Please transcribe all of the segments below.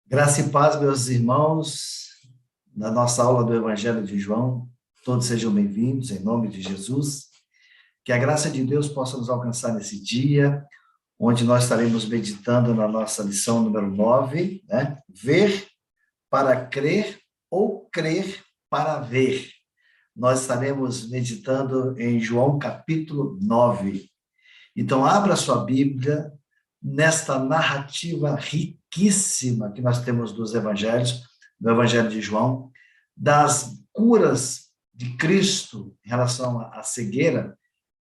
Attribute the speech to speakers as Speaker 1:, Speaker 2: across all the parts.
Speaker 1: Graça e paz, meus irmãos, na nossa aula do Evangelho de João. Todos sejam bem-vindos, em nome de Jesus. Que a graça de Deus possa nos alcançar nesse dia, onde nós estaremos meditando na nossa lição número 9, né? Ver para crer ou crer para ver. Nós estaremos meditando em João capítulo 9. Então, abra sua Bíblia nesta narrativa riquíssima que nós temos dos evangelhos, do Evangelho de João, das curas de Cristo em relação à cegueira,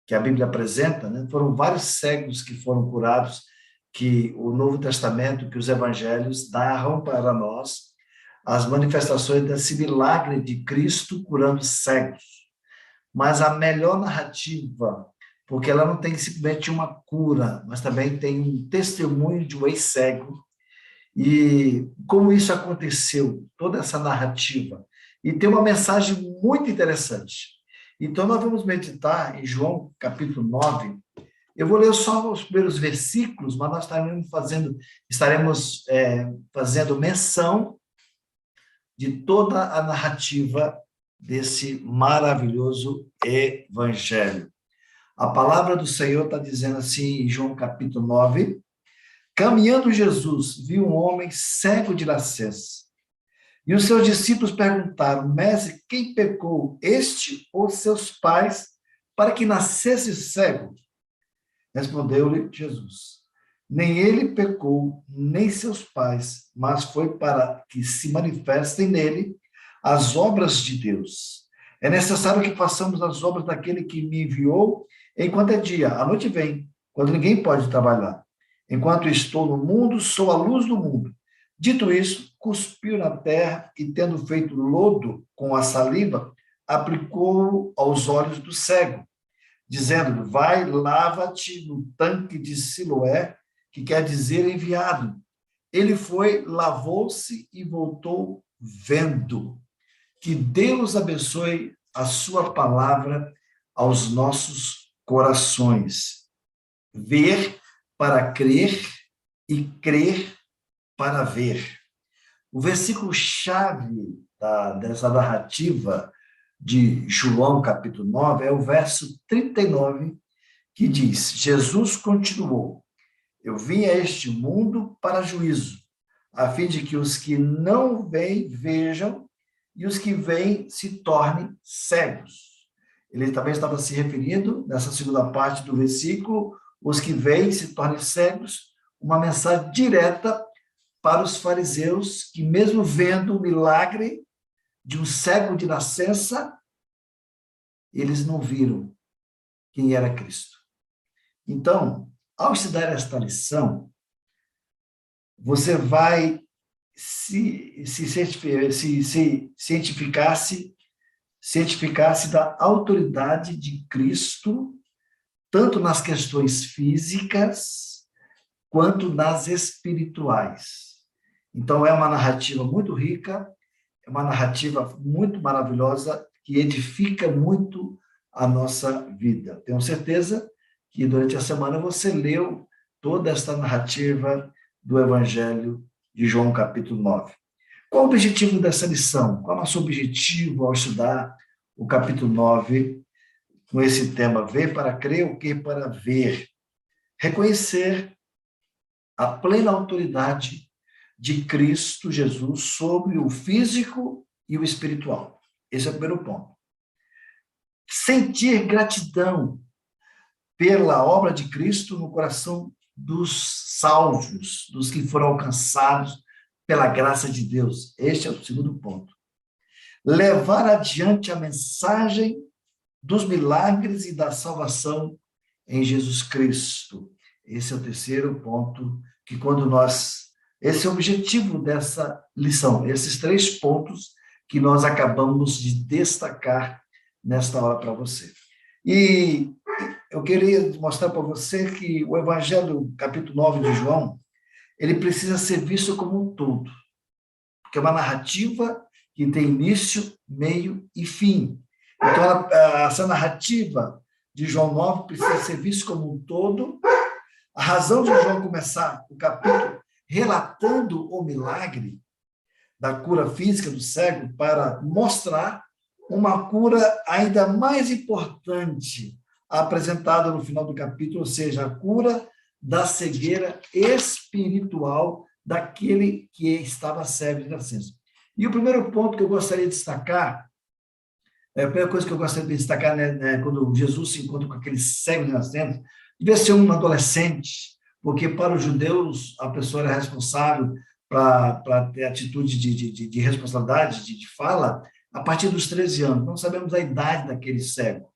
Speaker 1: que a Bíblia apresenta, né? Foram vários cegos que foram curados, que o Novo Testamento, que os evangelhos narram para nós as manifestações desse milagre de Cristo curando cegos. Mas a melhor narrativa, porque ela não tem simplesmente uma cura, mas também tem um testemunho de um ex-cego, e como isso aconteceu, toda essa narrativa. E tem uma mensagem muito interessante. Então, nós vamos meditar em João, capítulo 9. Eu vou ler só os primeiros versículos, mas nós estaremos fazendo menção de toda a narrativa desse maravilhoso evangelho. A palavra do Senhor está dizendo assim, em João capítulo 9, caminhando Jesus, viu um homem cego de nascença. E os seus discípulos perguntaram, mestre, quem pecou, este ou seus pais, para que nascesse cego? Respondeu-lhe Jesus, nem ele pecou, nem seus pais, mas foi para que se manifestem nele as obras de Deus. É necessário que façamos as obras daquele que me enviou enquanto é dia. A noite vem, quando ninguém pode trabalhar. Enquanto estou no mundo, sou a luz do mundo. Dito isso, cuspiu na terra e, tendo feito lodo com a saliva, aplicou aos olhos do cego, dizendo-lhe, vai, lava-te no tanque de Siloé, que quer dizer enviado. Ele foi, lavou-se e voltou vendo. Que Deus abençoe a sua palavra aos nossos corações. Ver para crer e crer para ver. O versículo-chave dessa narrativa de João, capítulo 9, é o verso 39, que diz, Jesus continuou, eu vim a este mundo para juízo, a fim de que os que não veem, vejam, e os que veem se tornem cegos. Ele também estava se referindo, nessa segunda parte do versículo, os que veem se tornem cegos, uma mensagem direta para os fariseus, que mesmo vendo o milagre de um cego de nascença, eles não viram quem era Cristo. Então, ao estudar esta lição, você vai cientificar-se da autoridade de Cristo, tanto nas questões físicas, quanto nas espirituais. Então, é uma narrativa muito rica, é uma narrativa muito maravilhosa, que edifica muito a nossa vida. Tenho certeza que durante a semana você leu toda esta narrativa do Evangelho de João, capítulo 9. Qual o objetivo dessa lição? Qual é o nosso objetivo ao estudar o capítulo 9, com esse tema, ver para crer, o que para ver? Reconhecer a plena autoridade de Cristo Jesus sobre o físico e o espiritual. Esse é o primeiro ponto. Sentir gratidão pela obra de Cristo no coração dos salvos, dos que foram alcançados pela graça de Deus. Este é o segundo ponto. Levar adiante a mensagem dos milagres e da salvação em Jesus Cristo. Esse é o terceiro ponto, que esse é o objetivo dessa lição, esses 3 pontos que nós acabamos de destacar nesta hora para você. E eu queria mostrar para você que o Evangelho, capítulo 9 de João, ele precisa ser visto como um todo, porque é uma narrativa que tem início, meio e fim. Então, essa narrativa de João 9 precisa ser vista como um todo. A razão de João começar o capítulo relatando o milagre da cura física do cego para mostrar uma cura ainda mais importante apresentada no final do capítulo, ou seja, a cura da cegueira espiritual daquele que estava cego de nascença. E o primeiro ponto que eu gostaria de destacar, a primeira coisa que eu gostaria de destacar, quando Jesus se encontra com aquele cego de nascença, devia ser um adolescente, porque para os judeus a pessoa era responsável para ter atitude de responsabilidade, de fala, a partir dos 13 anos. Não sabemos a idade daquele cego,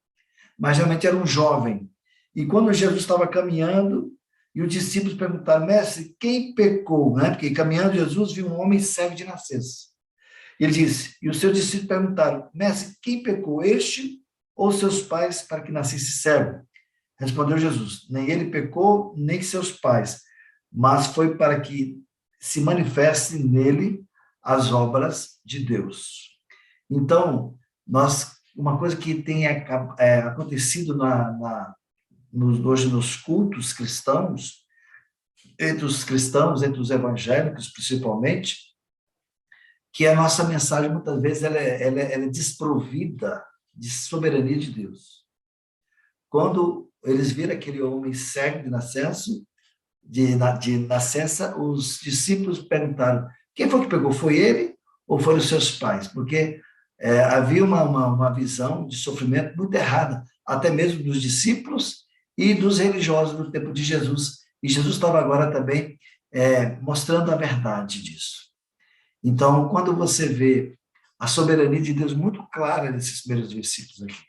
Speaker 1: mas realmente era um jovem. E quando Jesus estava caminhando, e os discípulos perguntaram, mestre, quem pecou? Porque caminhando Jesus viu um homem cego de nascença. Ele disse, e os seus discípulos perguntaram, mestre, quem pecou, este ou seus pais, para que nascesse cego? Respondeu Jesus, nem ele pecou, nem seus pais, mas foi para que se manifestem nele as obras de Deus. Então, uma coisa que tem acontecido hoje nos cultos cristãos, entre os evangélicos principalmente, que a nossa mensagem, muitas vezes, ela é desprovida de soberania de Deus. Quando eles viram aquele homem cego de nascença, os discípulos perguntaram, quem foi que pegou? Foi ele ou foram os seus pais? Porque havia uma visão de sofrimento muito errada, até mesmo dos discípulos e dos religiosos do tempo de Jesus. E Jesus estava agora também mostrando a verdade disso. Então, quando você vê a soberania de Deus muito clara nesses primeiros versículos aqui,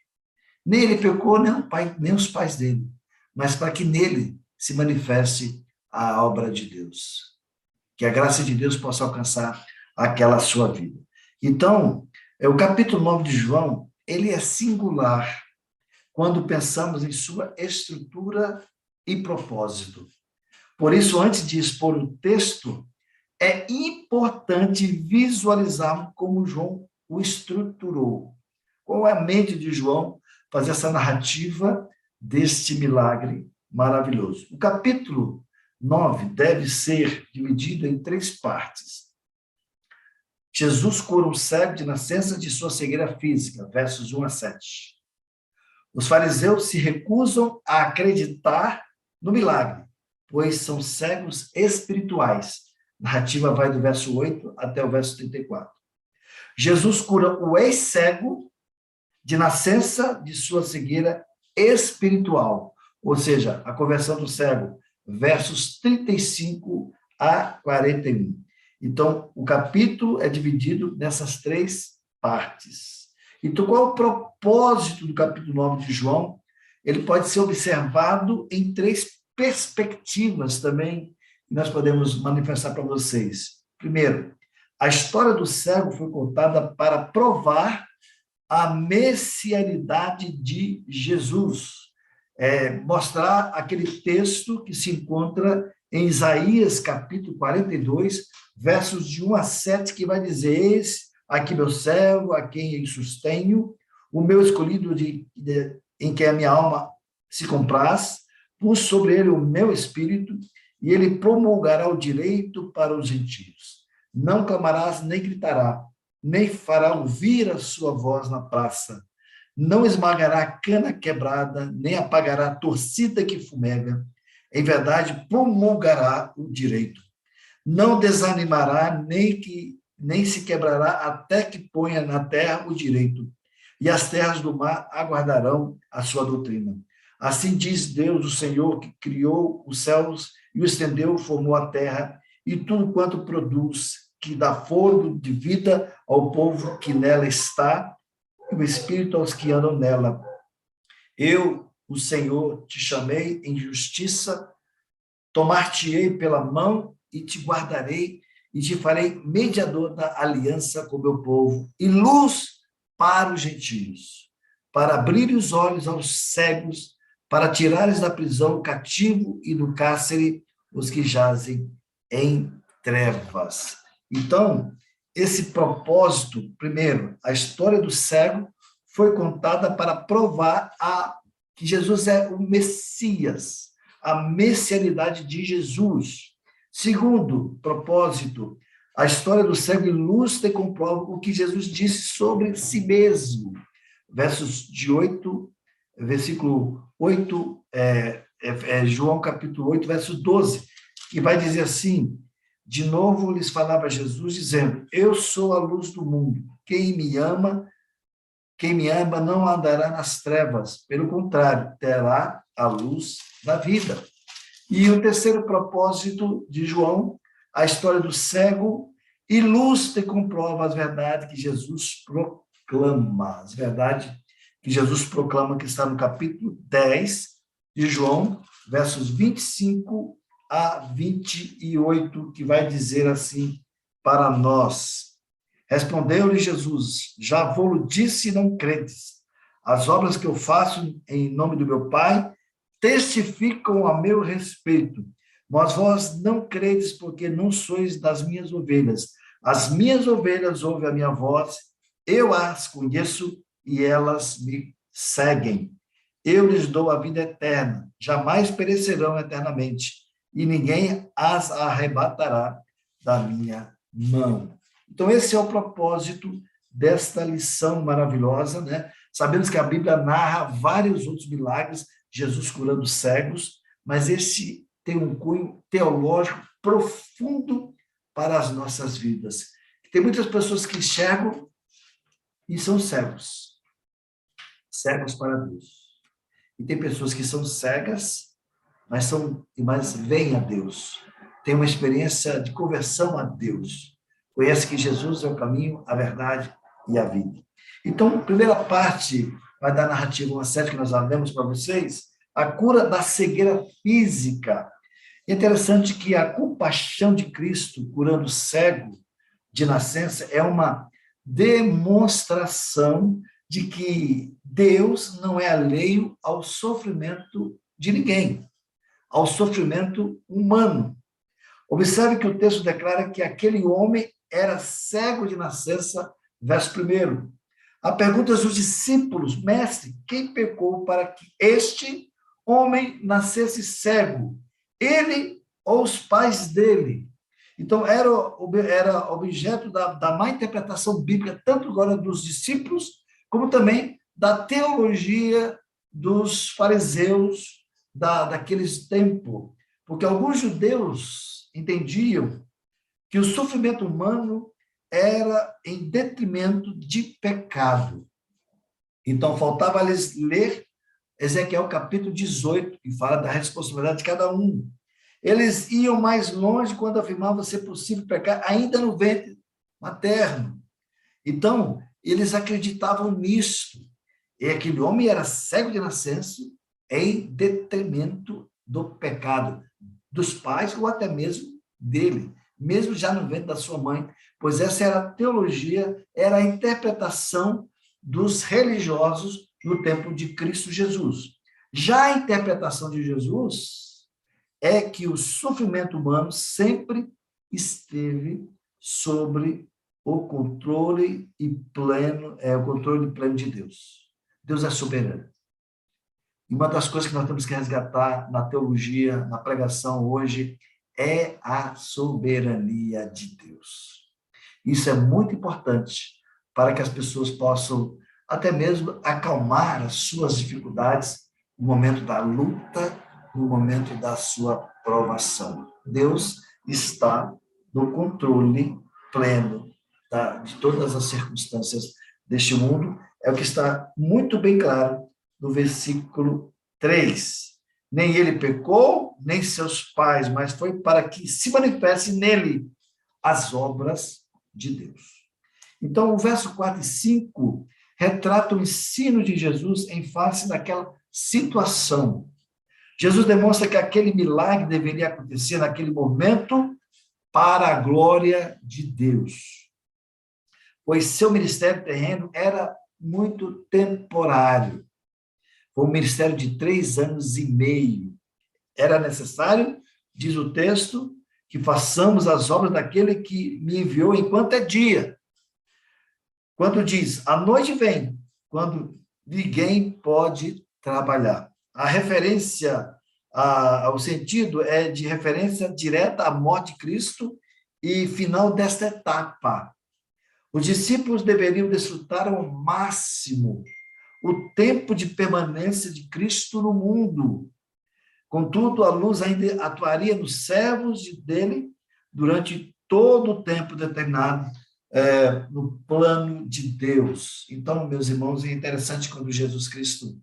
Speaker 1: nem ele pecou, nem os pais dele, mas para que nele se manifeste a obra de Deus, que a graça de Deus possa alcançar aquela sua vida. Então, o capítulo 9 de João, ele é singular quando pensamos em sua estrutura e propósito. Por isso, antes de expor o texto, é importante visualizar como João o estruturou. Qual é a mente de João fazer essa narrativa deste milagre maravilhoso? O capítulo 9 deve ser dividido em 3 partes. Jesus cura um cego de nascença de sua cegueira física, versos 1 a 7. Os fariseus se recusam a acreditar no milagre, pois são cegos espirituais. A narrativa vai do verso 8 até o verso 34. Jesus cura o ex-cego de nascença de sua cegueira espiritual, ou seja, a conversão do cego, versos 35 a 41. Então, o capítulo é dividido nessas 3 partes. Então, qual é o propósito do capítulo 9 de João? Ele pode ser observado em 3 perspectivas também, que nós podemos manifestar para vocês. Primeiro, a história do cego foi contada para provar a messianidade de Jesus. Mostrar aquele texto que se encontra em Isaías, capítulo 42, versos de 1 a 7, que vai dizer, eis aqui meu servo, a quem eu sustenho, o meu escolhido em que a minha alma se compraz, pus sobre ele o meu espírito, e ele promulgará o direito para os gentios. Não clamarás, nem gritará, nem fará ouvir a sua voz na praça. Não esmagará a cana quebrada, nem apagará a torcida que fumega. Em verdade, promulgará o direito. Não desanimará, nem se quebrará, até que ponha na terra o direito. E as terras do mar aguardarão a sua doutrina. Assim diz Deus, o Senhor, que criou os céus e o estendeu, formou a terra, e tudo quanto produz, que dá fôlego de vida ao povo que nela está, e o Espírito aos que andam nela. Eu, o Senhor, te chamei em justiça, tomar-te-ei pela mão e te guardarei, e te farei mediador da aliança com o meu povo, e luz para os gentios, para abrir os olhos aos cegos, para tirares da prisão o cativo e do cárcere os que jazem em trevas. Então, esse propósito, primeiro, a história do cego foi contada para provar que Jesus é o Messias, a messianidade de Jesus. Segundo propósito, a história do cego ilustra e comprova o que Jesus disse sobre si mesmo. Versículo 8, João capítulo 8, verso 12, que vai dizer assim: de novo lhes falava Jesus, dizendo: eu sou a luz do mundo. Quem me ama não andará nas trevas, pelo contrário, terá a luz da vida. E o terceiro propósito de João, a história do cego, ilustra e comprova as verdades que Jesus proclama. As verdades que Jesus proclama, que está no capítulo 10 de João, versos 25 a 28, que vai dizer assim para nós: respondeu-lhe Jesus: já vou-lo disse e não credes. As obras que eu faço em nome do meu Pai testificam a meu respeito, mas vós não credes porque não sois das minhas ovelhas. As minhas ovelhas ouvem a minha voz, eu as conheço e elas me seguem. Eu lhes dou a vida eterna, jamais perecerão eternamente, e ninguém as arrebatará da minha mão. Então, esse é o propósito desta lição maravilhosa, né? Sabemos que a Bíblia narra vários outros milagres, Jesus curando cegos, mas esse tem um cunho teológico profundo para as nossas vidas. Tem muitas pessoas que enxergam e são cegos para Deus. E tem pessoas que são cegas, mas veem a Deus. Tem uma experiência de conversão a Deus. Conhece que Jesus é o caminho, a verdade e a vida. Então, primeira parte vai dar narrativa, uma série que nós lemos para vocês, a cura da cegueira física. É interessante que a compaixão de Cristo curando o cego de nascença é uma demonstração de que Deus não é alheio ao sofrimento de ninguém, ao sofrimento humano. Observe que o texto declara que aquele homem era cego de nascença, verso 1. A pergunta dos discípulos: mestre, quem pecou para que este homem nascesse cego? Ele ou os pais dele? Então, era objeto da má interpretação bíblica, tanto agora dos discípulos, como também da teologia dos fariseus daqueles tempos. Porque alguns judeus entendiam que o sofrimento humano era em detrimento de pecado. Então, faltava-lhes ler Ezequiel capítulo 18, que fala da responsabilidade de cada um. Eles iam mais longe quando afirmavam ser possível pecar ainda no ventre materno. Então, eles acreditavam nisso. E aquele homem era cego de nascença em detrimento do pecado dos pais ou até mesmo dele, mesmo já no ventre da sua mãe, pois essa era a teologia, era a interpretação dos religiosos no tempo de Cristo Jesus. Já a interpretação de Jesus é que o sofrimento humano sempre esteve sobre o controle pleno de Deus. Deus é soberano. E uma das coisas que nós temos que resgatar na teologia, na pregação hoje, é a soberania de Deus. Isso é muito importante para que as pessoas possam até mesmo acalmar as suas dificuldades no momento da luta, no momento da sua provação. Deus está no controle pleno de todas as circunstâncias deste mundo. É o que está muito bem claro no versículo 3. Nem ele pecou, nem seus pais, mas foi para que se manifeste nele as obras de Deus. Então, o verso 4 e 5 retrata o ensino de Jesus em face daquela situação. Jesus demonstra que aquele milagre deveria acontecer naquele momento para a glória de Deus, pois seu ministério terreno era muito temporário. Foi um ministério de 3 anos e meio. Era necessário, diz o texto, que façamos as obras daquele que me enviou enquanto é dia. Quando diz, a noite vem, quando ninguém pode trabalhar. A referência O sentido é de referência direta à morte de Cristo e final desta etapa. Os discípulos deveriam desfrutar ao máximo o tempo de permanência de Cristo no mundo. Contudo, a luz ainda atuaria nos servos dele durante todo o tempo determinado no plano de Deus. Então, meus irmãos, é interessante quando Jesus Cristo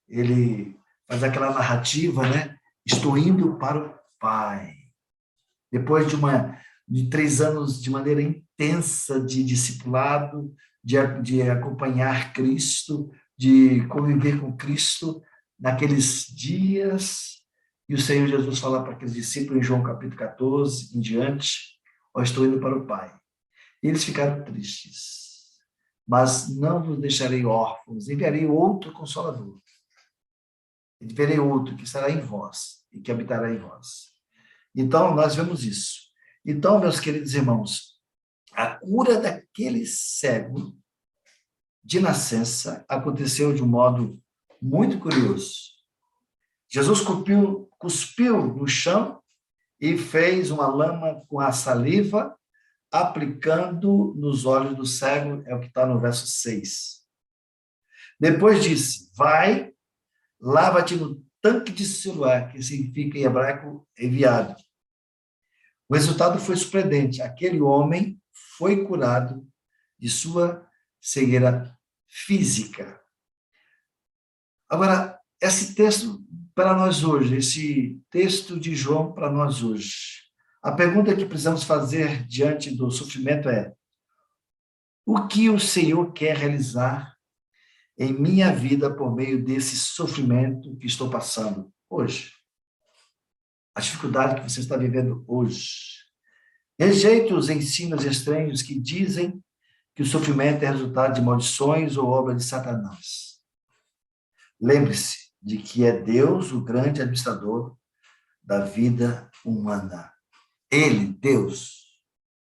Speaker 1: ele faz aquela narrativa, né? Estou indo para o Pai. Depois de 3 anos de maneira intensa de discipulado, de acompanhar Cristo, de conviver com Cristo, naqueles dias, e o Senhor Jesus fala para aqueles discípulos em João capítulo 14, em diante, estou indo para o Pai. E eles ficaram tristes. Mas não vos deixarei órfãos, enviarei outro Consolador. Enviarei outro que estará em vós e que habitará em vós. Então, nós vemos isso. Então, meus queridos irmãos, a cura daquele cego de nascença aconteceu de um modo muito curioso. Jesus cuspiu no chão e fez uma lama com a saliva, aplicando nos olhos do cego, é o que está no verso 6. Depois disse, vai, lava-te no tanque de Siloé, que significa em hebraico enviado. O resultado foi surpreendente. Aquele homem foi curado de sua cegueira física. Agora, esse texto para nós hoje, esse texto de João para nós hoje, a pergunta que precisamos fazer diante do sofrimento é: o que o Senhor quer realizar em minha vida por meio desse sofrimento que estou passando hoje? A dificuldade que você está vivendo hoje. Rejeite os ensinos estranhos que dizem que o sofrimento é resultado de maldições ou obra de Satanás. Lembre-se de que é Deus o grande administrador da vida humana. Ele, Deus,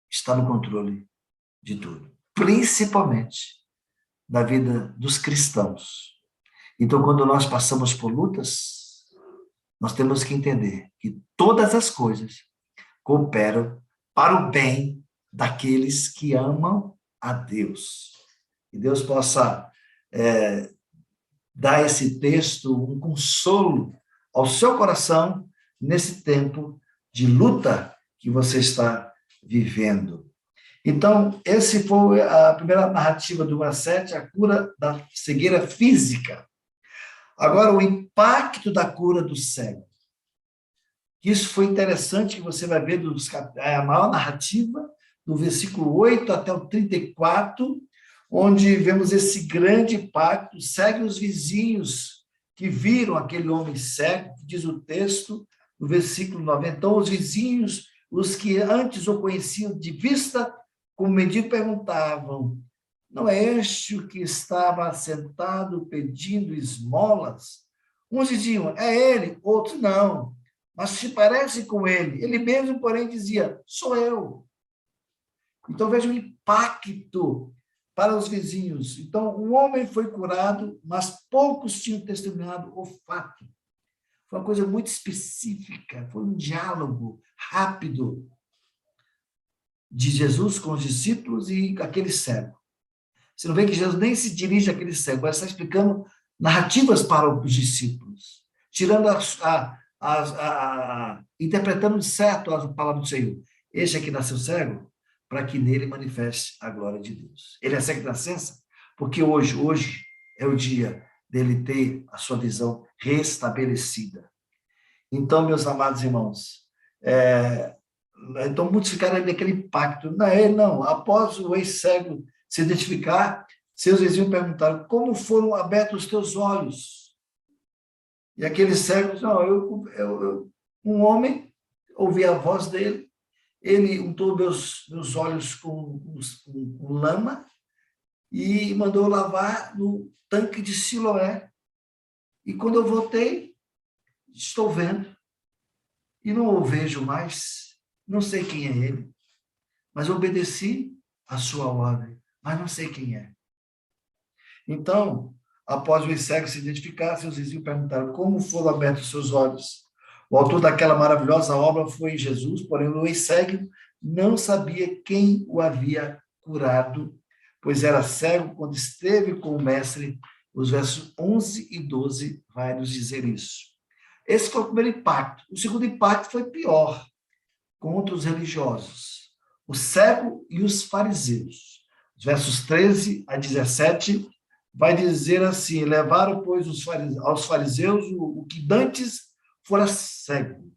Speaker 1: está no controle de tudo, principalmente da vida dos cristãos. Então, quando nós passamos por lutas, nós temos que entender que todas as coisas cooperam para o bem daqueles que amam a Deus. Que Deus possa dar esse texto um consolo ao seu coração nesse tempo de luta que você está vivendo. Então, esse foi a primeira narrativa do 1 a 7, a cura da cegueira física. Agora, o impacto da cura do cego. Isso foi interessante, que você vai ver a maior narrativa, do versículo 8 até o 34, onde vemos esse grande impacto. Segue os vizinhos que viram aquele homem cego, diz o texto, no versículo 90. Então, os vizinhos, os que antes o conheciam de vista, como mendigo, perguntavam: não é este o que estava sentado pedindo esmolas? Uns diziam, é ele, outros não, mas se parece com ele. Ele mesmo, porém, dizia, sou eu. Então, veja o impacto para os vizinhos. Então, um homem foi curado, mas poucos tinham testemunhado o fato. Foi uma coisa muito específica, foi um diálogo rápido de Jesus com os discípulos e aquele cego. Você não vê que Jesus nem se dirige àquele cego, mas está explicando narrativas para os discípulos, tirando interpretando de certo a palavra do Senhor. Este aqui nasceu cego, para que nele manifeste a glória de Deus. Ele é cego de nascença, porque hoje é o dia dele ter a sua visão restabelecida. Então, meus amados irmãos, então muitos ficaram naquele impacto. Não é ele, não. Após o ex-cego se identificar, seus vizinhos perguntaram, como foram abertos os teus olhos? E aquele cego, não, um homem, ouvi a voz dele, ele untou meus olhos com lama e mandou lavar no tanque de Siloé. E quando eu voltei, estou vendo. E não o vejo mais, não sei quem é ele, mas obedeci a sua ordem, mas não sei quem é. Então, após o cego se identificar, seus vizinhos perguntaram, como foram abertos seus olhos? O autor daquela maravilhosa obra foi Jesus, porém o ex-cego não sabia quem o havia curado, pois era cego quando esteve com o mestre. Os versos 11 e 12 vai nos dizer isso. Esse foi o primeiro impacto. O segundo impacto foi pior, contra os religiosos, o cego e os fariseus. Os versos 13 a 17 vai dizer assim: levaram, pois, aos fariseus o que dantes fora cego.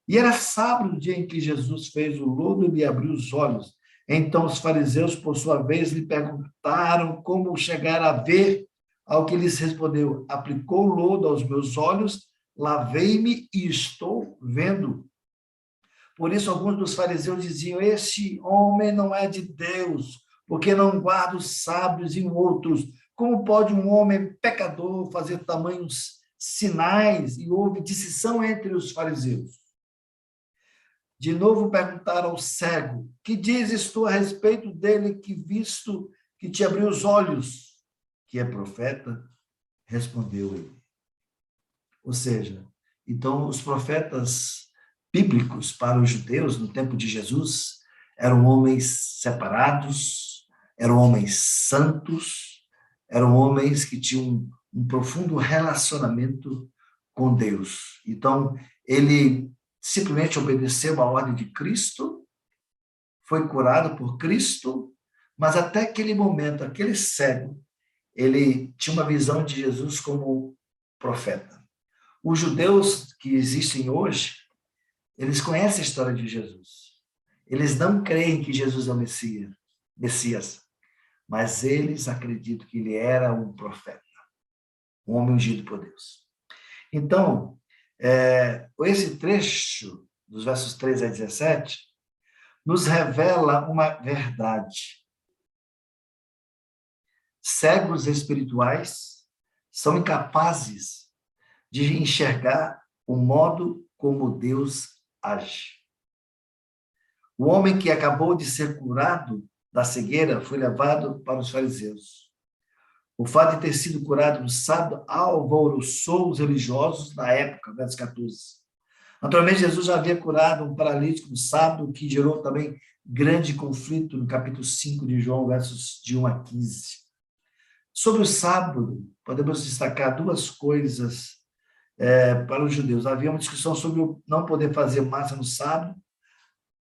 Speaker 1: E era sábado o dia em que Jesus fez o lodo e lhe abriu os olhos. Então os fariseus, por sua vez, lhe perguntaram como chegar a ver, ao que lhes respondeu: aplicou lodo aos meus olhos, lavei-me e estou vendo. Por isso, alguns dos fariseus diziam: este homem não é de Deus, porque não guarda os sábios e outros. Como pode um homem pecador fazer tamanhos sinais? E houve discussão entre os fariseus. De novo perguntaram ao cego: que dizes tu a respeito dele que visto que te abriu os olhos? Que é profeta? Respondeu ele. Ou seja, então os profetas bíblicos para os judeus no tempo de Jesus eram homens separados, eram homens santos, eram homens que tinham um profundo relacionamento com Deus. Então, ele simplesmente obedeceu a ordem de Cristo, foi curado por Cristo, mas até aquele momento, aquele cego, ele tinha uma visão de Jesus como profeta. Os judeus que existem hoje, eles conhecem a história de Jesus. Eles não creem que Jesus é o Messias, mas eles acreditam que ele era um profeta, um homem ungido por Deus. Então, esse trecho, dos versos 13 a 17, nos revela uma verdade. Cegos espirituais são incapazes de enxergar o modo como Deus age. O homem que acabou de ser curado da cegueira foi levado para os fariseus. O fato de ter sido curado no sábado alvoroçou os religiosos na época, verso 14. Naturalmente, Jesus já havia curado um paralítico no sábado, o que gerou também grande conflito no capítulo 5 de João, versos de 1 a 15. Sobre o sábado, podemos destacar duas coisas para os judeus. Havia uma discussão sobre não poder fazer massa no sábado,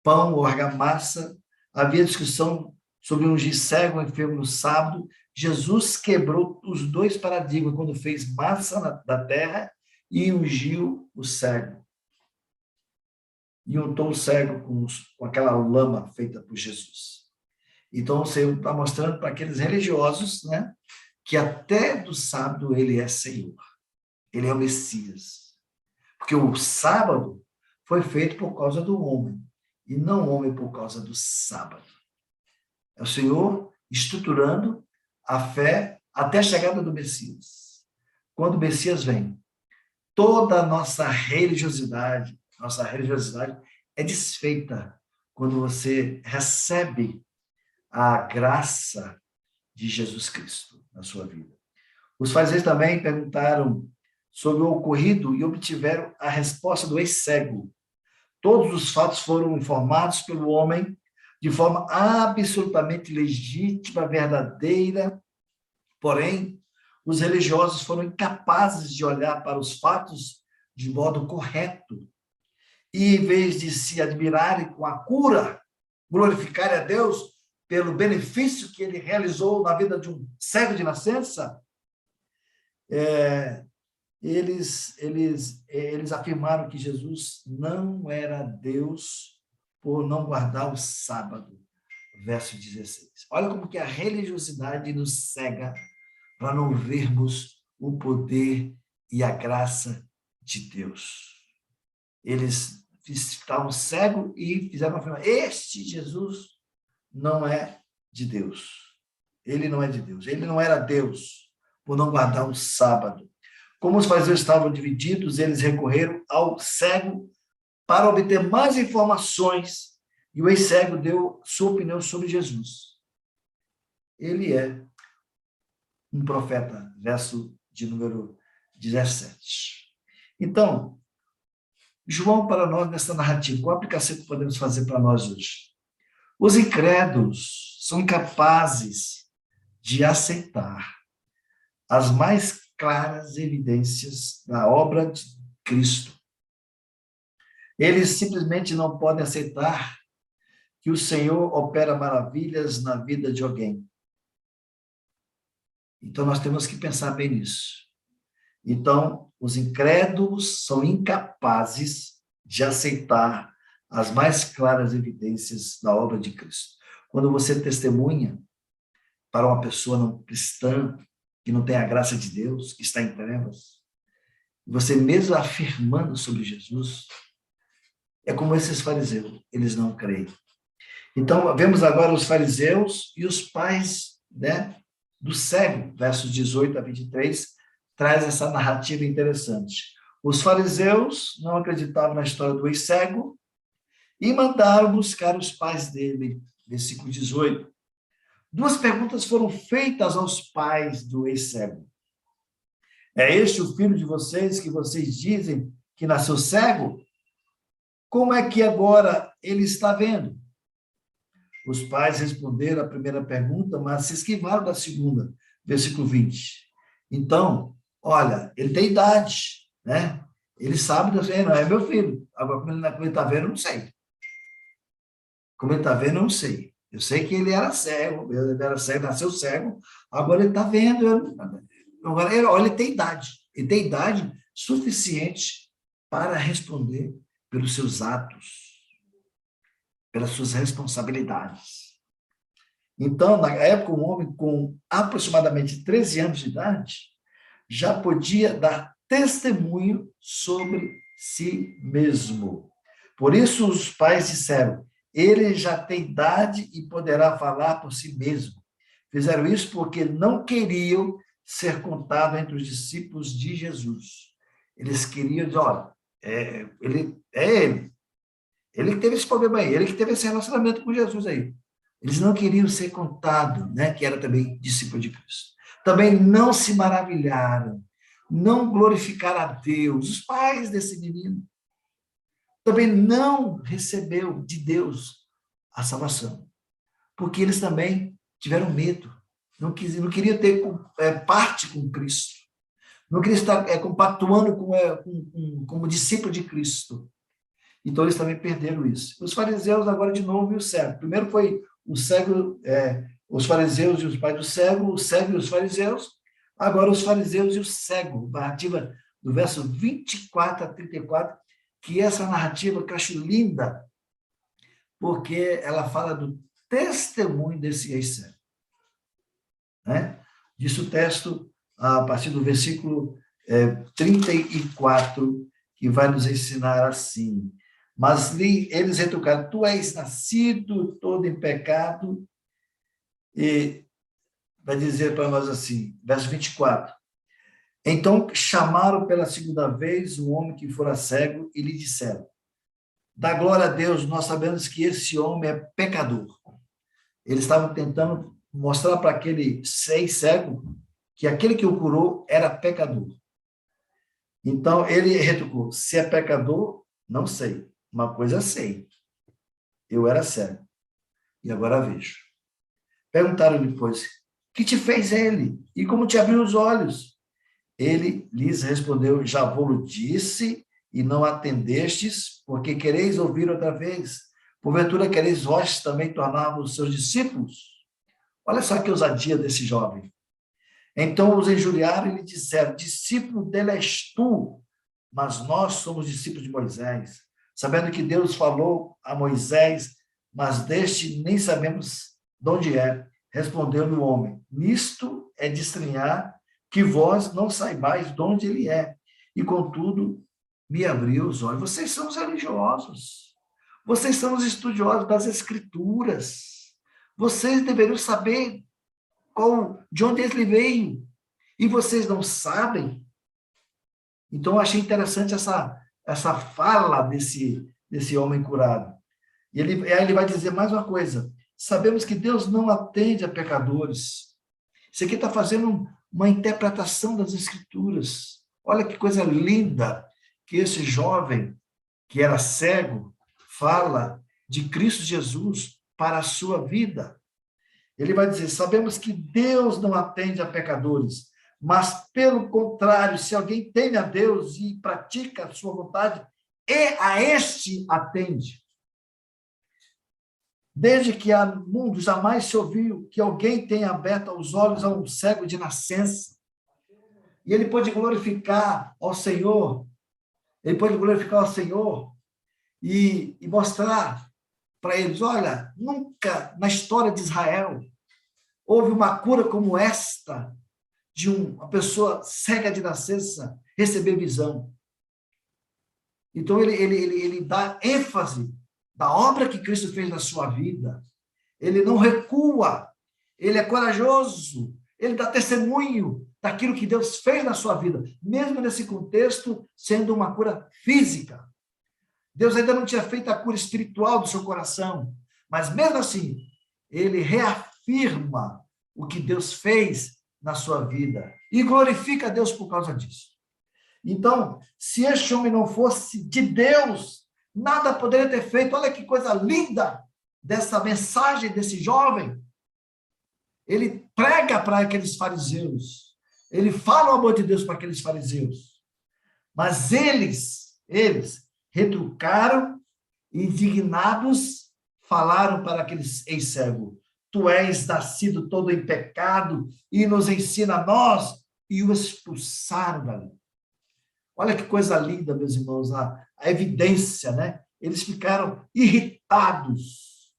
Speaker 1: pão ou argamassa. Havia discussão sobre ungir cego ou enfermo no sábado. Jesus quebrou os dois paradigmas quando fez massa da terra e ungiu o cego. E untou o cego com aquela lama feita por Jesus. Então, o Senhor está mostrando para aqueles religiosos, né, que até do sábado ele é Senhor. Ele é o Messias. Porque o sábado foi feito por causa do homem, e não o homem por causa do sábado. É o Senhor estruturando a fé até a chegada do Messias. Quando o Messias vem, toda a nossa religiosidade é desfeita quando você recebe a graça de Jesus Cristo na sua vida. Os fariseus também perguntaram sobre o ocorrido e obtiveram a resposta do ex-cego. Todos os fatos foram informados pelo homem de forma absolutamente legítima, verdadeira, porém, os religiosos foram incapazes de olhar para os fatos de modo correto. E, em vez de se admirarem com a cura, glorificarem a Deus pelo benefício que ele realizou na vida de um cego de nascença, eles afirmaram que Jesus não era Deus por não guardar o sábado. Verso 16. Olha como que a religiosidade nos cega para não vermos o poder e a graça de Deus. Eles estavam cegos e fizeram uma afirmação: este Jesus não é de Deus. Ele não é de Deus. Ele não era Deus por não guardar o sábado. Como os fariseus estavam divididos, eles recorreram ao cego para obter mais informações, e o ex-cego deu sua opinião sobre Jesus. Ele é um profeta, verso de número 17. Então, João, para nós, nessa narrativa, qual a aplicação que podemos fazer para nós hoje? Os incrédulos são incapazes de aceitar as mais claras evidências da obra de Cristo. Eles simplesmente não podem aceitar que o Senhor opera maravilhas na vida de alguém. Então, nós temos que pensar bem nisso. Então, os incrédulos são incapazes de aceitar as mais claras evidências da obra de Cristo. Quando você testemunha para uma pessoa não cristã, que não tem a graça de Deus, que está em trevas, você mesmo afirmando sobre Jesus, é como esses fariseus, eles não creem. Então, vemos agora os fariseus e os pais, do cego, versos 18 a 23, traz essa narrativa interessante. Os fariseus não acreditavam na história do ex-cego e mandaram buscar os pais dele, versículo 18. Duas perguntas foram feitas aos pais do ex-cego. É este o filho de vocês que vocês dizem que nasceu cego? Como é que agora ele está vendo? Os pais responderam a primeira pergunta, mas se esquivaram da segunda, versículo 20. Então, olha, ele tem idade, né? Ele sabe, não é meu filho. Agora, como ele está vendo, eu não sei. Como ele está vendo, eu não sei. Eu sei que ele era cego, nasceu cego, agora ele está vendo. Agora, olha, ele tem idade. Ele tem idade suficiente para responder pelos seus atos, pelas suas responsabilidades. Então, na época, um homem com aproximadamente 13 anos de idade já podia dar testemunho sobre si mesmo. Por isso, os pais disseram, ele já tem idade e poderá falar por si mesmo. Fizeram isso porque não queriam ser contados entre os discípulos de Jesus. Eles queriam dizer, olha, ele é ele. Ele que teve esse problema aí, ele que teve esse relacionamento com Jesus aí. Eles não queriam ser contados, que era também discípulo de Cristo. Também não se maravilharam, não glorificaram a Deus. Os pais desse menino também não recebeu de Deus a salvação, porque eles também tiveram medo, não queriam ter parte com Cristo, não queriam estar compactuando como discípulo de Cristo. Então, eles também perderam isso. Os fariseus, agora, de novo, e o cego. Primeiro foi o cego, os fariseus e os pais do cego, o cego e os fariseus. Agora, os fariseus e o cego. Narrativa do verso 24 a 34, que essa narrativa que eu acho linda, porque ela fala do testemunho desse ex-cego. Diz o texto, a partir do versículo 34, que vai nos ensinar assim. Mas eles retrucaram, tu és nascido todo em pecado, e vai dizer para nós assim, verso 24. Então chamaram pela segunda vez o homem que fora cego e lhe disseram, dá glória a Deus, nós sabemos que esse homem é pecador. Eles estavam tentando mostrar para aquele cego que aquele que o curou era pecador. Então ele retrucou, se é pecador, não sei. Uma coisa sei, eu era cego, e agora vejo. Perguntaram depois, que te fez ele? E como te abriu os olhos? Ele lhes respondeu, já vou-lo disse, e não atendestes, porque quereis ouvir outra vez. Porventura quereis vós também tornar-vos seus discípulos? Olha só que ousadia desse jovem. Então os injuriaram e lhe disseram, discípulo dele és tu, mas nós somos discípulos de Moisés. Sabendo que Deus falou a Moisés, mas deste nem sabemos de onde é. Respondeu-lhe o homem, nisto é de estranhar que vós não saibais de onde ele é. E, contudo, me abriu os olhos. Vocês são os religiosos. Vocês são os estudiosos das Escrituras. Vocês deveriam saber de onde ele veio. E vocês não sabem? Então, eu achei interessante essa fala desse homem curado. E ele vai dizer mais uma coisa. Sabemos que Deus não atende a pecadores. Isso aqui está fazendo uma interpretação das Escrituras. Olha que coisa linda que esse jovem que era cego, fala de Cristo Jesus para a sua vida. Ele vai dizer: sabemos que Deus não atende a pecadores, mas, pelo contrário, se alguém teme a Deus e pratica a sua vontade, a este atende. Desde que há mundo, jamais se ouviu que alguém tenha aberto os olhos a um cego de nascença. E ele pode glorificar ao Senhor, e mostrar para eles: olha, nunca na história de Israel houve uma cura como esta, de uma pessoa cega de nascença receber visão. Então, ele dá ênfase da obra que Cristo fez na sua vida. Ele não recua, ele é corajoso, ele dá testemunho daquilo que Deus fez na sua vida, mesmo nesse contexto sendo uma cura física. Deus ainda não tinha feito a cura espiritual do seu coração, mas mesmo assim, ele reafirma o que Deus fez na sua vida e glorifica a Deus por causa disso. Então, se este homem não fosse de Deus, nada poderia ter feito. Olha que coisa linda dessa mensagem desse jovem. Ele prega para aqueles fariseus, ele fala o amor de Deus para aqueles fariseus, mas eles retrucaram, indignados, falaram para aqueles ex-cegos: tu és nascido todo em pecado e nos ensina a nós, e o expulsaram dali. Olha que coisa linda, meus irmãos, a evidência, né? Eles ficaram irritados.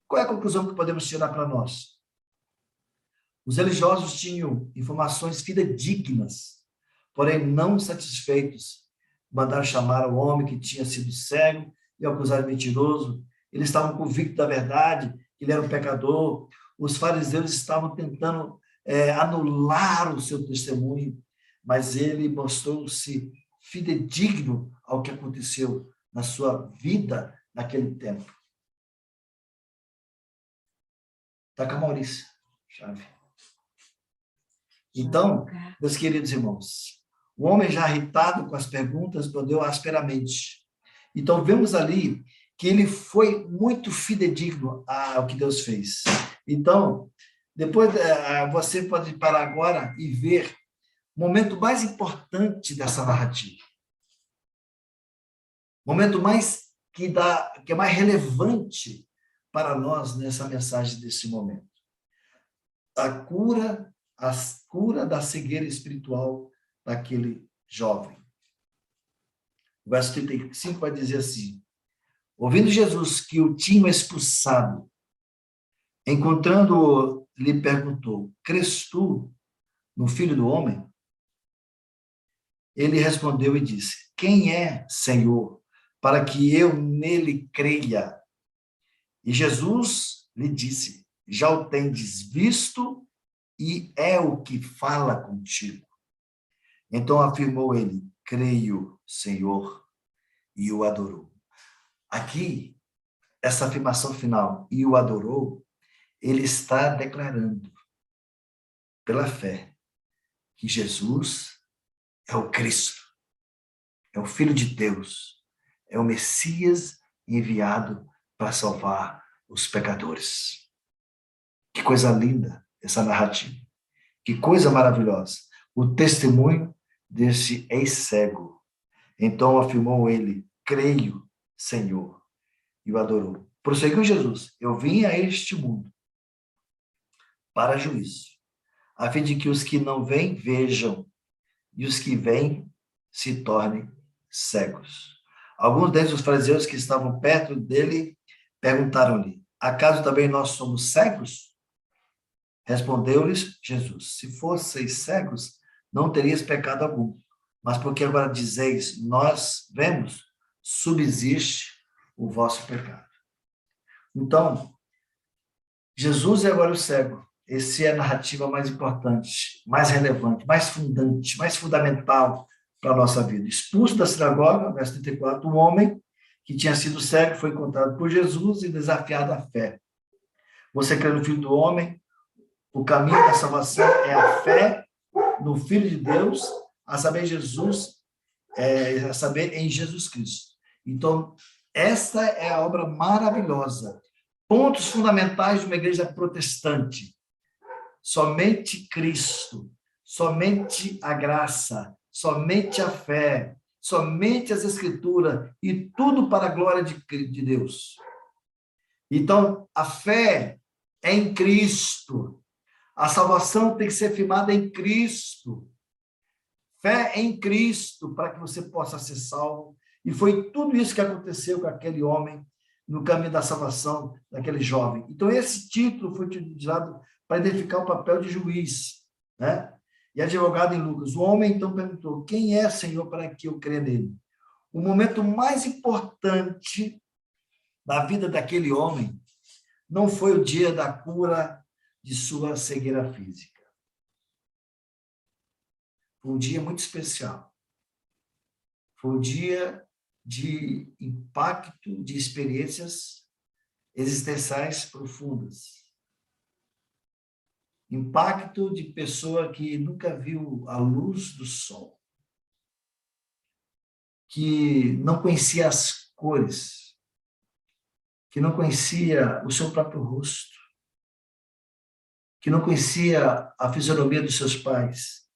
Speaker 1: Qual é a conclusão que podemos tirar para nós? Os religiosos tinham informações fidedignas, porém não satisfeitos, mandaram chamar o homem que tinha sido cego e acusaram de mentiroso. Eles estavam convictos da verdade, que ele era um pecador. Os fariseus estavam tentando anular o seu testemunho, mas ele mostrou-se fidedigno ao que aconteceu na sua vida naquele tempo. Está com a Maurícia, chave. Então, meus queridos irmãos, o homem já irritado com as perguntas respondeu asperamente. Então, vemos ali que ele foi muito fidedigno ao que Deus fez. Então, depois você pode parar agora e ver o momento mais importante dessa narrativa. O momento que é mais relevante para nós nessa mensagem desse momento. A cura da cegueira espiritual daquele jovem. O verso 35 vai dizer assim: ouvindo Jesus que o tinham expulsado, encontrando-o, lhe perguntou: crês tu no Filho do Homem? Ele respondeu e disse: quem é, Senhor, para que eu nele creia? E Jesus lhe disse: já o tendes visto e é o que fala contigo. Então afirmou ele: creio, Senhor, e o adorou. Aqui, essa afirmação final, e o adorou, ele está declarando, pela fé, que Jesus é o Cristo, é o Filho de Deus, é o Messias enviado para salvar os pecadores. Que coisa linda essa narrativa. Que coisa maravilhosa. O testemunho desse ex-cego. Então afirmou ele: creio, Senhor, e o adorou. Prosseguiu Jesus: eu vim a este mundo para juízo, a fim de que os que não veem vejam, e os que veem se tornem cegos. Alguns desses fariseus que estavam perto dele perguntaram-lhe: acaso também nós somos cegos? Respondeu-lhes Jesus: se fosseis cegos, não terias pecado algum. Mas porque agora dizeis, nós vemos, subsiste o vosso pecado. Então, Jesus é agora o cego. Essa é a narrativa mais importante, mais relevante, mais fundante, mais fundamental para a nossa vida. Expulso da sinagoga, verso 34, um homem que tinha sido cego foi encontrado por Jesus e desafiado à fé. Você crê no Filho do Homem? O caminho da salvação é a fé no Filho de Deus, a saber, em Jesus Cristo. Então, essa é a obra maravilhosa. Pontos fundamentais de uma igreja protestante. Somente Cristo, somente a graça, somente a fé, somente as Escrituras e tudo para a glória de Deus. Então, a fé é em Cristo. A salvação tem que ser firmada em Cristo. Fé em Cristo para que você possa ser salvo. E foi tudo isso que aconteceu com aquele homem no caminho da salvação, daquele jovem. Então, esse título foi utilizado para identificar o papel de juiz, né? E advogado em Lucas. O homem, então, perguntou, quem é, Senhor, para que eu creia nele? O momento mais importante da vida daquele homem não foi o dia da cura de sua cegueira física. Foi um dia muito especial. Foi um dia de impacto, de experiências existenciais profundas. Impacto de pessoa que nunca viu a luz do sol, que não conhecia as cores, que não conhecia o seu próprio rosto, que não conhecia a fisionomia dos seus pais.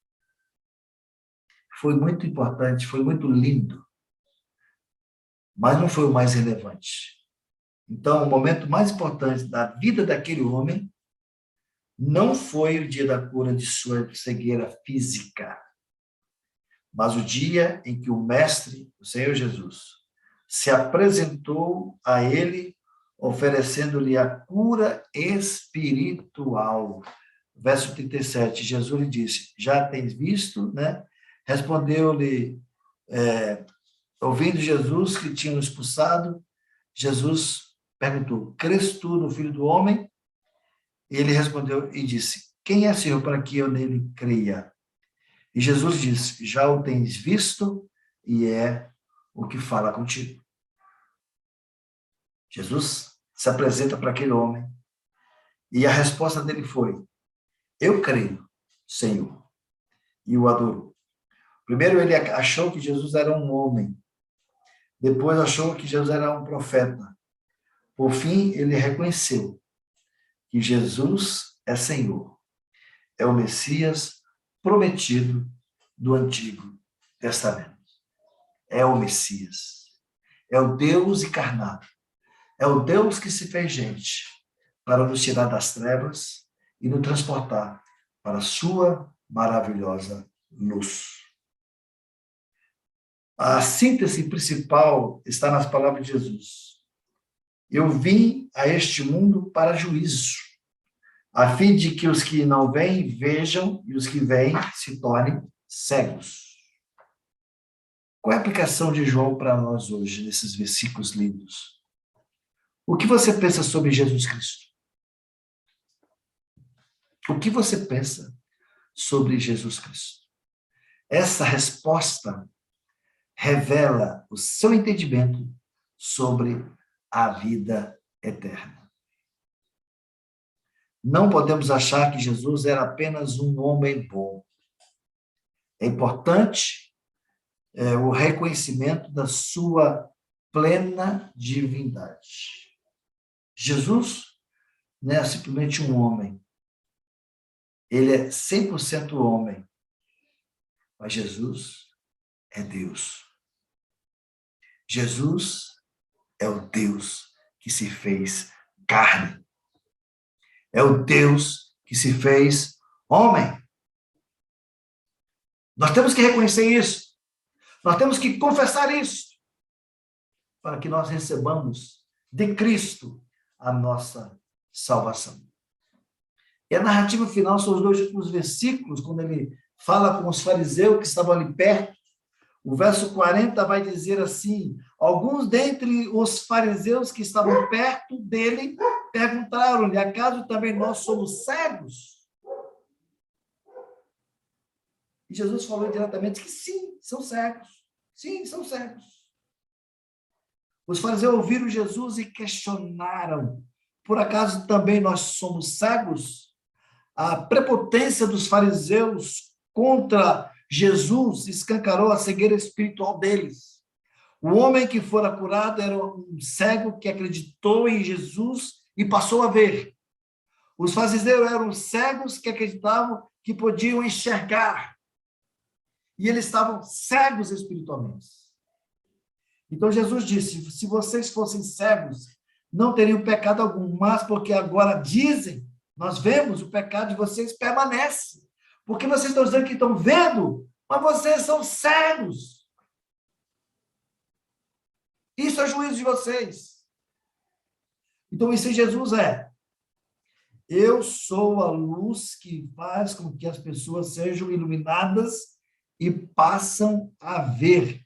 Speaker 1: Foi muito importante, foi muito lindo, mas não foi o mais relevante. Então, o momento mais importante da vida daquele homem não foi o dia da cura de sua cegueira física, mas o dia em que o Mestre, o Senhor Jesus, se apresentou a ele, oferecendo-lhe a cura espiritual. Verso 37, Jesus lhe disse, já tens visto, né? Respondeu-lhe, ouvindo Jesus que tinham expulsado, Jesus perguntou, crês tu no Filho do Homem? Ele respondeu e disse, quem é, Senhor, para que eu nele creia? E Jesus disse, já o tens visto e é o que fala contigo. Jesus se apresenta para aquele homem e a resposta dele foi, eu creio, Senhor, e o adorou. Primeiro ele achou que Jesus era um homem, depois achou que Jesus era um profeta. Por fim, ele reconheceu que Jesus é Senhor, é o Messias prometido do Antigo Testamento. É o Messias, é o Deus encarnado, é o Deus que se fez gente para nos tirar das trevas e nos transportar para a sua maravilhosa luz. A síntese principal está nas palavras de Jesus. Eu vim a este mundo para juízo, a fim de que os que não veem vejam e os que veem se tornem cegos. Qual é a aplicação de João para nós hoje, nesses versículos lindos? O que você pensa sobre Jesus Cristo? O que você pensa sobre Jesus Cristo? Essa resposta revela o seu entendimento sobre a vida eterna. Não podemos achar que Jesus era apenas um homem bom. É importante o reconhecimento da sua plena divindade. Jesus não é simplesmente um homem. Ele é 100% homem. Mas Jesus é Deus. Jesus é o Deus que se fez carne. É o Deus que se fez homem. Nós temos que reconhecer isso. Nós temos que confessar isso para que nós recebamos de Cristo a nossa salvação. E a narrativa final são os dois últimos versículos, quando ele fala com os fariseus que estavam ali perto. O verso 40 vai dizer assim, alguns dentre os fariseus que estavam perto dele perguntaram-lhe, acaso também nós somos cegos? E Jesus falou diretamente que sim, são cegos. Sim, são cegos. Os fariseus ouviram Jesus e questionaram, por acaso também nós somos cegos? A prepotência dos fariseus contra Jesus escancarou a cegueira espiritual deles. O homem que fora curado era um cego que acreditou em Jesus e passou a ver. Os fariseus eram cegos que acreditavam que podiam enxergar. E eles estavam cegos espiritualmente. Então Jesus disse, se vocês fossem cegos, não teriam pecado algum, mas porque agora dizem, nós vemos, o pecado de vocês permanece. Porque vocês estão dizendo que estão vendo, mas vocês são cegos. Isso é juízo de vocês. Então, isso em Jesus é: eu sou a luz que faz com que as pessoas sejam iluminadas e passam a ver.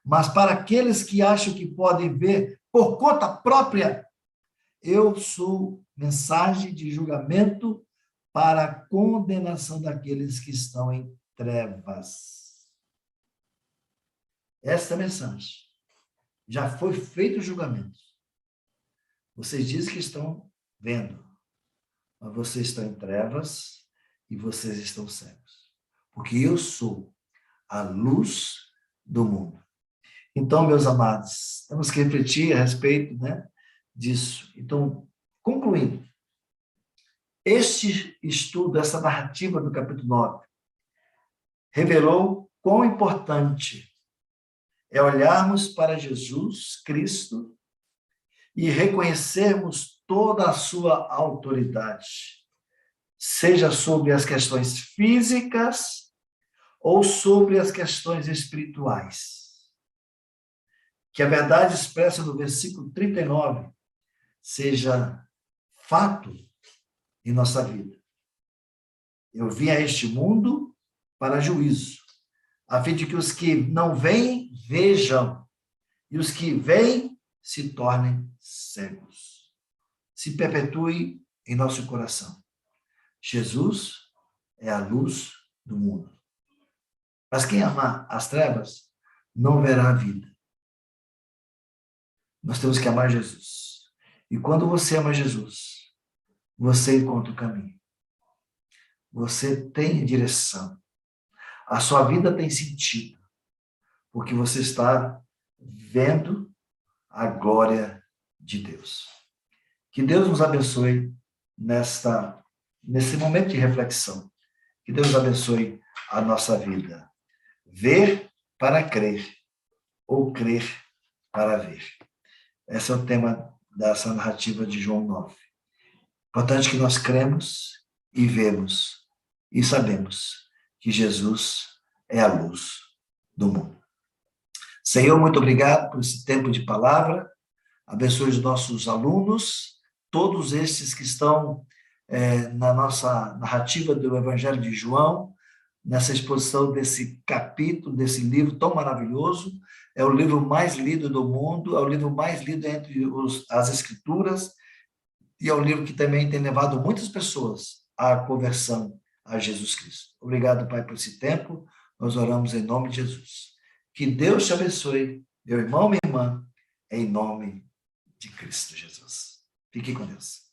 Speaker 1: Mas para aqueles que acham que podem ver por conta própria, eu sou mensagem de julgamento para a condenação daqueles que estão em trevas. Esta mensagem. Já foi feito o julgamento. Vocês dizem que estão vendo, mas vocês estão em trevas e vocês estão cegos. Porque eu sou a luz do mundo. Então, meus amados, temos que refletir a respeito, disso. Então, concluindo, este estudo, essa narrativa do capítulo 9, revelou quão importante é olharmos para Jesus Cristo e reconhecermos toda a sua autoridade, seja sobre as questões físicas ou sobre as questões espirituais. Que a verdade expressa no versículo 39 seja fato em nossa vida. Eu vim a este mundo para juízo, a fim de que os que não veem, vejam, e os que veem se tornem cegos. Se perpetue em nosso coração. Jesus é a luz do mundo. Mas quem amar as trevas não verá a vida. Nós temos que amar Jesus. E quando você ama Jesus, você encontra o caminho. Você tem direção. A sua vida tem sentido. Porque você está vendo a glória de Deus. Que Deus nos abençoe nesse momento de reflexão. Que Deus abençoe a nossa vida. Ver para crer, ou crer para ver. Esse é o tema dessa narrativa de João 9. Importante que nós cremos e vemos e sabemos que Jesus é a luz do mundo. Senhor, muito obrigado por esse tempo de palavra. Abençoe os nossos alunos, todos estes que estão na nossa narrativa do Evangelho de João, nessa exposição desse capítulo, desse livro tão maravilhoso. É o livro mais lido do mundo, é o livro mais lido entre as Escrituras, e é um livro que também tem levado muitas pessoas à conversão a Jesus Cristo. Obrigado, Pai, por esse tempo. Nós oramos em nome de Jesus. Que Deus te abençoe, meu irmão, minha irmã, em nome de Cristo Jesus. Fique com Deus.